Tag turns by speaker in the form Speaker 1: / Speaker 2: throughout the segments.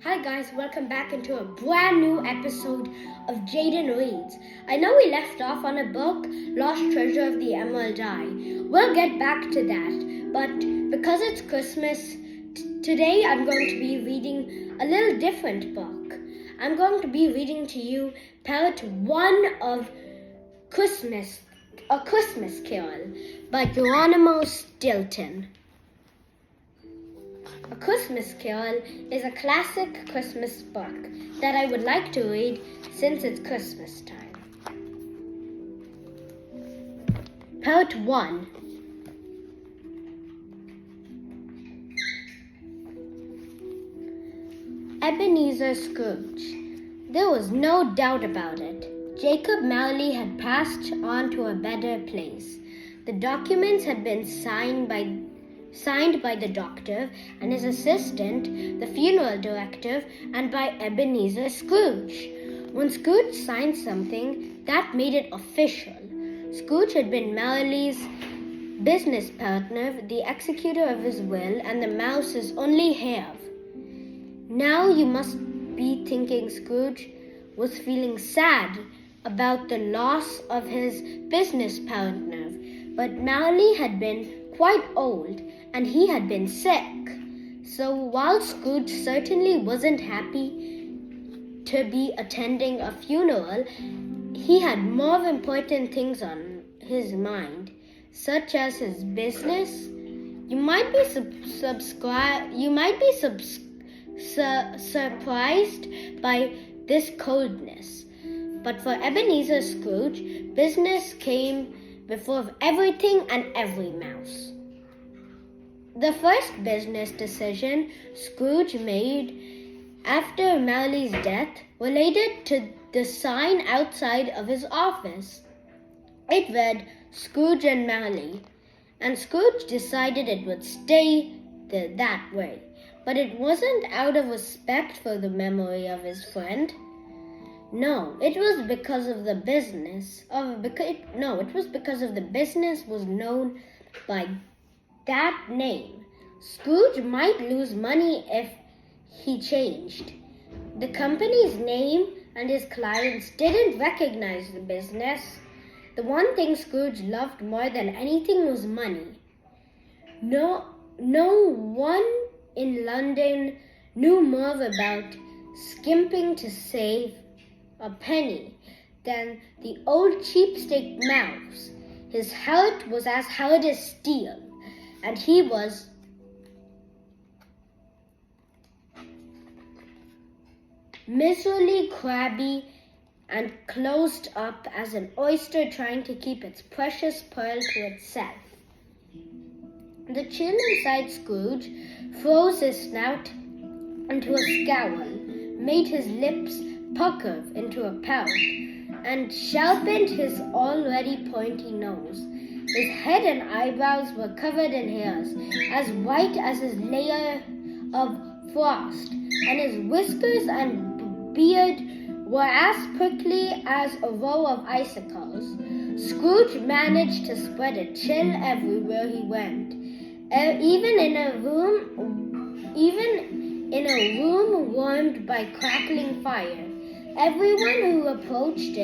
Speaker 1: Hi guys, welcome back into a brand new episode of Jaden Reads. I know we left off on a book, Lost Treasure of the Emerald Eye. We'll get back to that, but because it's Christmas, today I'm going to be reading a little different book. I'm going to be reading to you part 1 of A Christmas Carol by Geronimo Stilton. A Christmas Carol is a classic Christmas book that I would like to read since it's Christmas time. Part 1. Ebenezer Scrooge. There was no doubt about it. Jacob Marley had passed on to a better place. The documents had been signed by the doctor and his assistant, the funeral director, and by Ebenezer Scrooge. When Scrooge signed something, that made it official. Scrooge had been Marley's business partner, the executor of his will, and the mouse's only heir. Now you must be thinking Scrooge was feeling sad about the loss of his business partner, but Marley had been quite old, and he had been sick. So while Scrooge certainly wasn't happy to be attending a funeral, he had more important things on his mind, such as his business. You might be surprised by this coldness, but for Ebenezer Scrooge, business came before everything and every mouse. The first business decision Scrooge made after Marley's death related to the sign outside of his office. It read, "Scrooge and Marley," and Scrooge decided it would stay that way. But it wasn't out of respect for the memory of his friend. No, it was because of the business. It was because of the business was known by that name. Scrooge might lose money if he changed. The company's name and his clients didn't recognize the business. The one thing Scrooge loved more than anything was money. No one in London knew more about skimping to save a penny than the old cheapskate mouse. His heart was as hard as steel, and he was miserably crabby and closed up as an oyster trying to keep its precious pearl to itself. The chin inside Scrooge froze his snout into a scowl, made his lips pucker into a pout, and sharpened his already pointy nose. His head and eyebrows were covered in hairs, as white as his layer of frost, and his whiskers and beard were as prickly as a row of icicles. Scrooge managed to spread a chill everywhere he went, even in a room warmed by crackling fire. Everyone who approached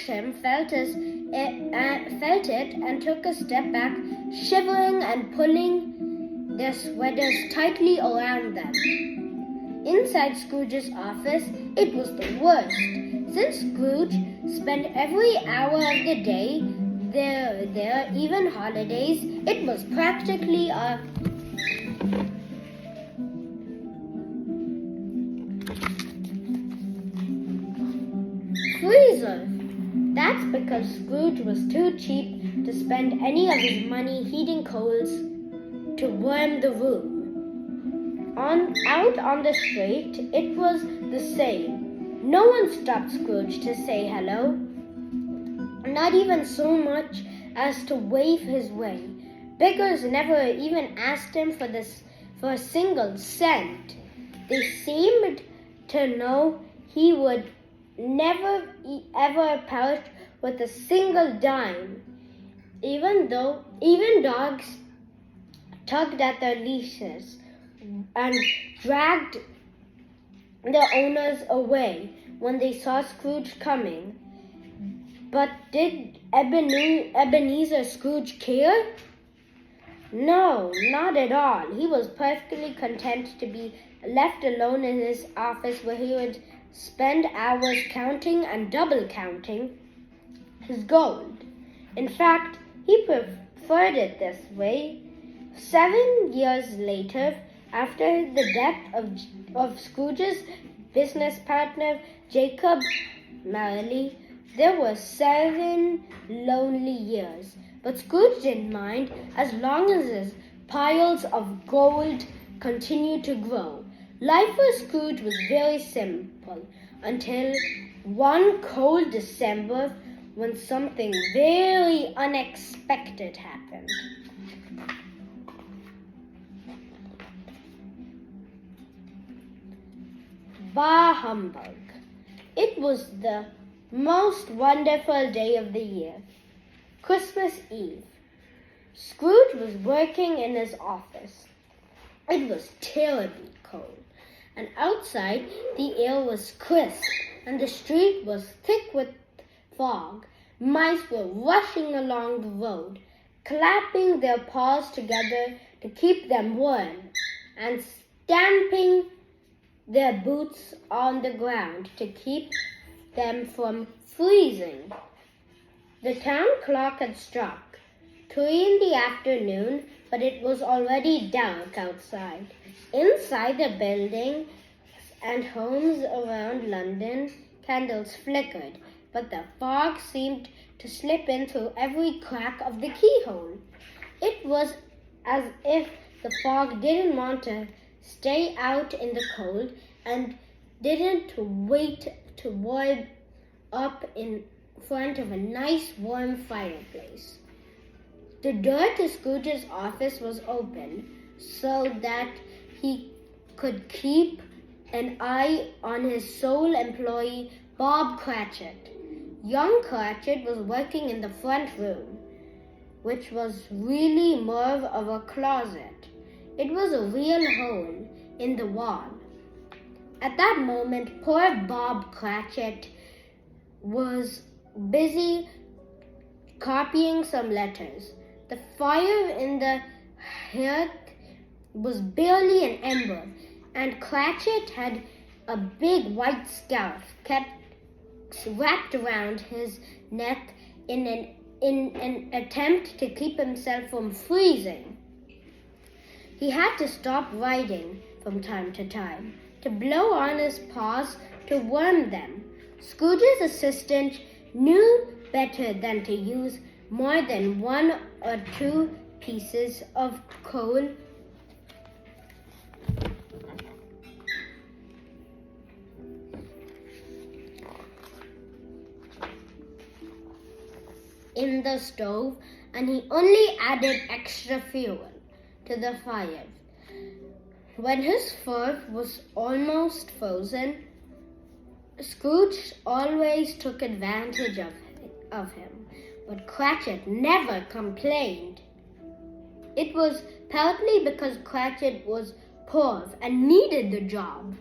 Speaker 1: him felt it and took a step back, shivering and pulling their sweaters tightly around them. Inside Scrooge's office, it was the worst. Since Scrooge spent every hour of the day there, even holidays, it was practically a freezer. That's because Scrooge was too cheap to spend any of his money heating coals to warm the room. Out on the street, it was the same. No one stopped Scrooge to say hello, not even so much as to wave his way. Beggars never even asked him for a single cent. They seemed to know he would never ever part with a single dime. Even dogs tugged at their leashes. and dragged the owners away when they saw Scrooge coming. But did Ebenezer Scrooge care? No, not at all. He was perfectly content to be left alone in his office where he would spend hours counting and double counting his gold. In fact, he preferred it this way. 7 years later, after the death of Scrooge's business partner, Jacob Marley, there were 7 lonely years. But Scrooge didn't mind as long as his piles of gold continued to grow. Life for Scrooge was very simple until one cold December when something very unexpected happened. Bah humbug! It was the most wonderful day of the year, Christmas Eve. Scrooge was working in his office. It was terribly cold, and outside the air was crisp, and the street was thick with fog. Mice were rushing along the road, clapping their paws together to keep them warm, and stamping their boots on the ground to keep them from freezing. The town clock had struck 3 in the afternoon, but it was already dark outside. Inside the buildings and homes around London, candles flickered, but the fog seemed to slip in through every crack of the keyhole. It was as if the fog didn't want to stay out in the cold and didn't wait to warm up in front of a nice warm fireplace. The door to Scrooge's office was open so that he could keep an eye on his sole employee, Bob Cratchit. Young Cratchit was working in the front room, which was really more of a closet. It was a real hole in the wall. At that moment, poor Bob Cratchit was busy copying some letters. The fire in the hearth was barely an ember, and Cratchit had a big white scarf wrapped around his neck in an attempt to keep himself from freezing. He had to stop writing from time to time to blow on his paws to warm them. Scrooge's assistant knew better than to use more than 1 or 2 pieces of coal in the stove, and he only added extra fuel to the fire. When his fur was almost frozen, Scrooge always took advantage of him, but Cratchit never complained. It was partly because Cratchit was poor and needed the job,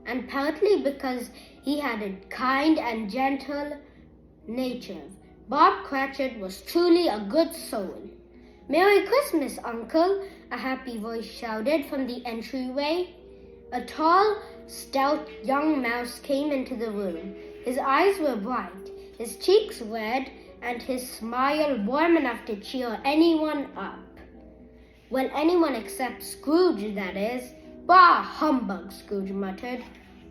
Speaker 1: and partly because he had a kind and gentle nature. Bob Cratchit was truly a good soul. "Merry Christmas, Uncle," a happy voice shouted from the entryway. A tall, stout young mouse came into the room. His eyes were bright, his cheeks red, and his smile warm enough to cheer anyone up. Well, anyone except Scrooge, that is. "Bah, humbug," Scrooge muttered.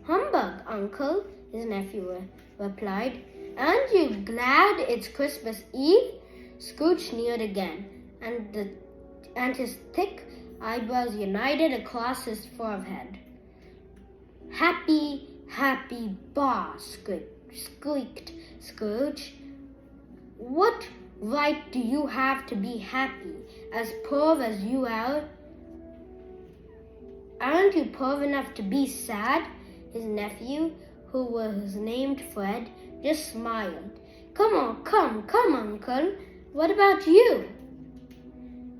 Speaker 1: "Humbug, Uncle," his nephew replied. "Aren't you glad it's Christmas Eve?" Scrooge sneered again, and his thick eyebrows united across his forehead. "Happy, happy, bah," squeaked Scrooge. "What right do you have to be happy, as poor as you are? Aren't you poor enough to be sad?" His nephew, who was named Fred, just smiled. Come, Uncle. What about you?"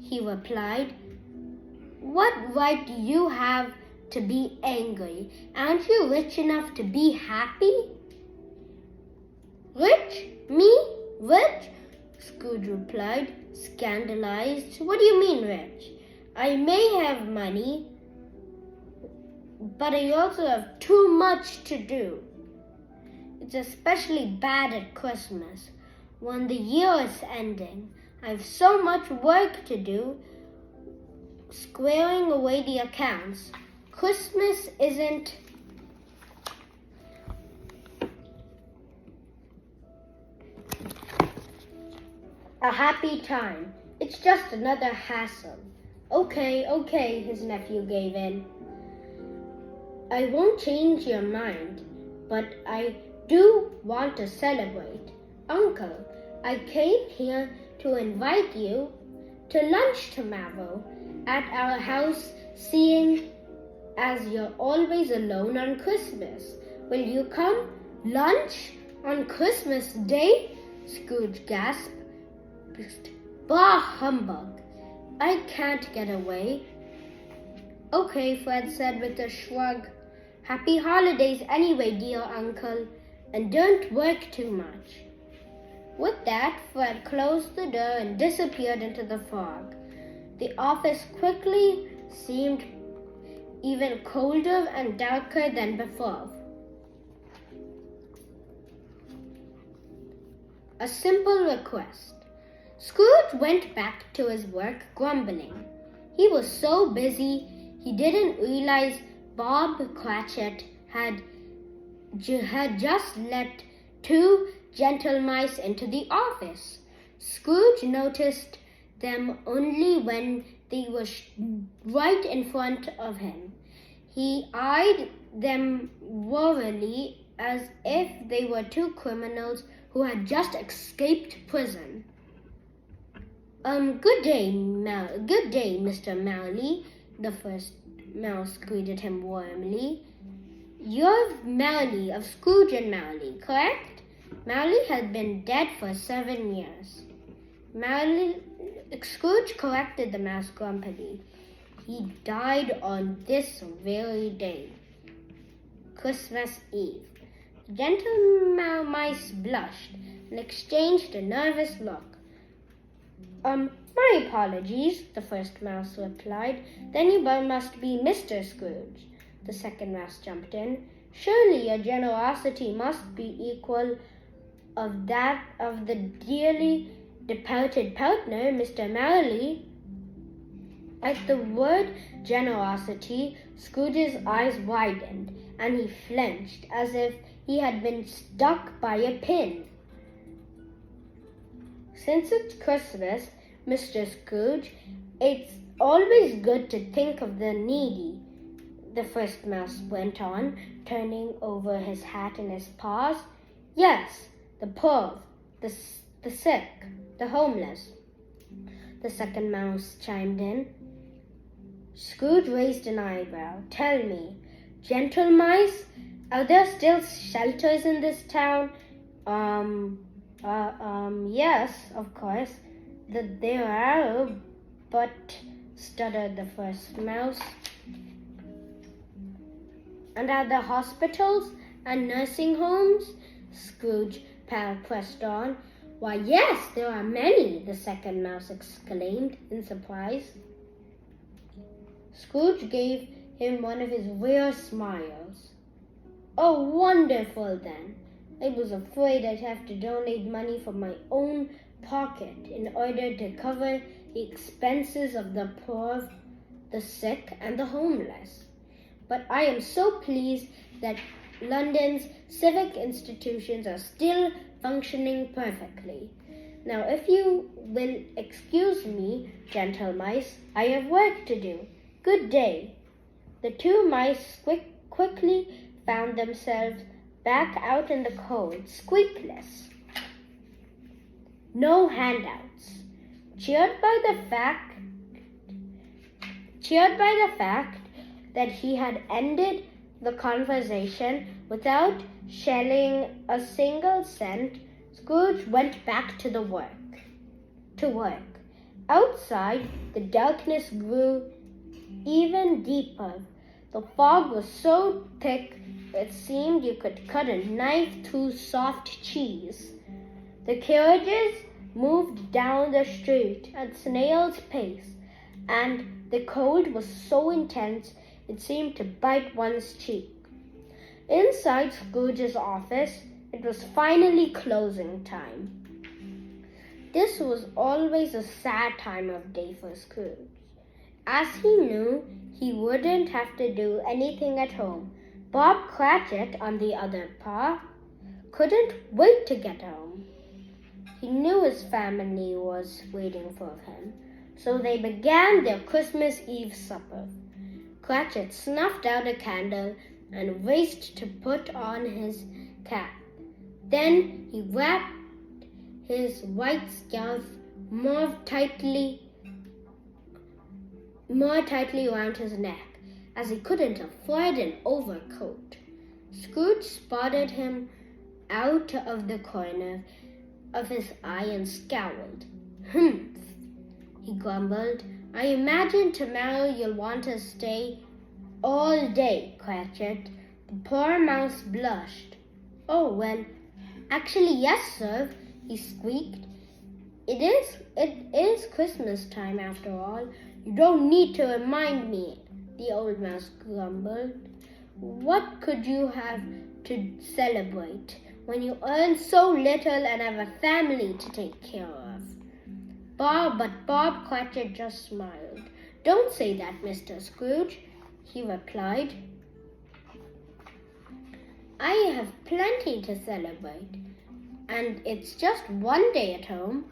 Speaker 1: he replied. What right do you have to be angry? Aren't you rich enough to be happy? Rich? Me? Rich? Scrooge replied, scandalized. What do you mean, rich? I may have money, but I also have too much to do. It's especially bad at Christmas, when the year is ending. I have so much work to do, squaring away the accounts. Christmas isn't a happy time. It's just another hassle. Okay, his nephew gave in. I won't change your mind, but I do want to celebrate. Uncle, I came here to invite you to lunch tomorrow at our house, seeing as you're always alone on Christmas. Will you come? Lunch on Christmas Day? Scrooge gasped. Bah humbug! I can't get away. Okay, Fred said with a shrug. Happy holidays anyway, dear uncle, and don't work too much. With that, Fred closed the door and disappeared into the fog. The office quickly seemed even colder and darker than before. A simple request. Scrooge went back to his work grumbling. He was so busy he didn't realize Bob Cratchit had just let 2 gentle mice into the office. Scrooge noticed them only when they were right in front of him. He eyed them warily as if they were 2 criminals who had just escaped prison. Good day, Mr. Mowgli, the first mouse greeted him warmly. You're Mowgli of Scrooge and Mowgli, correct? Mowgli had been dead for 7 years. Scrooge corrected the mouse grumpily. He died on this very day, Christmas Eve. The gentle mice blushed and exchanged a nervous look. My apologies, the first mouse replied. Then you must be Mr. Scrooge. The second mouse jumped in. Surely your generosity must be equal of that of the dearly departed partner, Mr. Mowgli. At the word generosity, Scrooge's eyes widened, and he flinched as if he had been stuck by a pin. Since it's Christmas, Mr. Scrooge, it's always good to think of the needy, the first mouse went on, turning over his hat in his paws. Yes, the poor, the sick, the homeless. The second mouse chimed in. Scrooge raised an eyebrow. Tell me, gentle mice, are there still shelters in this town? Yes, of course. There are, but, stuttered the first mouse. And are there hospitals and nursing homes? Scrooge pressed on. Why, yes, there are many, the second mouse exclaimed in surprise. Scrooge gave him one of his rare smiles. Oh, wonderful, then. I was afraid I'd have to donate money from my own pocket in order to cover the expenses of the poor, the sick, and the homeless. But I am so pleased that London's civic institutions are still functioning perfectly. Now, if you will excuse me, gentle mice, I have work to do. Good day. The 2 mice quickly found themselves back out in the cold, squeakless. No handouts. Cheered by the fact that he had ended the conversation without shelling a single cent, Scrooge went back to work. Outside, the darkness grew even deeper. The fog was so thick it seemed you could cut a knife through soft cheese. The carriages moved down the street at snail's pace, and the cold was so intense it seemed to bite one's cheek. Inside Scrooge's office, it was finally closing time. This was always a sad time of day for Scrooge, as he knew he wouldn't have to do anything at home. Bob Cratchit, on the other part, couldn't wait to get home. He knew his family was waiting for him, so they began their Christmas Eve supper. Cratchit snuffed out a candle and raced to put on his cap. Then he wrapped his white scarf more tightly around his neck, as he couldn't afford an overcoat. Scrooge spotted him out of the corner of his eye and scowled. "Humph," he grumbled. "I imagine tomorrow you'll want to stay all day, Cratchit." The poor mouse blushed. "Oh, well, actually, yes, sir," he squeaked. It is Christmas time after all. You don't need to remind me," the old mouse grumbled. "What could you have to celebrate when you earn so little and have a family to take care of?" But Bob Cratchit just smiled. "Don't say that, Mr. Scrooge," he replied. "I have plenty to celebrate, and it's just one day at home."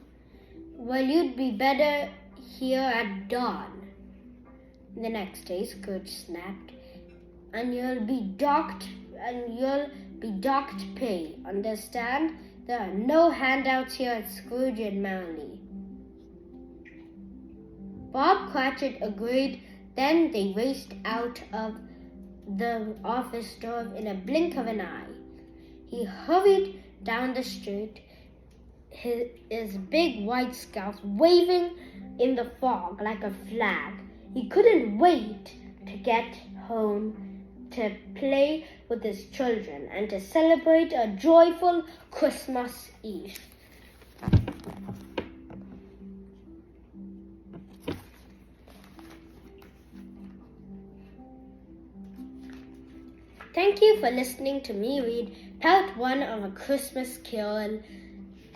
Speaker 1: "Well, you'd be better here at dawn." The next day, Scrooge snapped, "And you'll be docked pay. Understand? There are no handouts here at Scrooge and Marley." Bob Cratchit agreed. Then they raced out of the office door in a blink of an eye. He hurried down the street, his big white scarf waving in the fog like a flag. He couldn't wait to get home to play with his children and to celebrate a joyful Christmas Eve. Thank you for listening to me read Part 1 of A Christmas Carol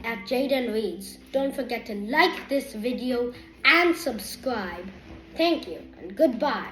Speaker 1: at Jaden Reads. Don't forget to like this video and subscribe. Thank you and goodbye.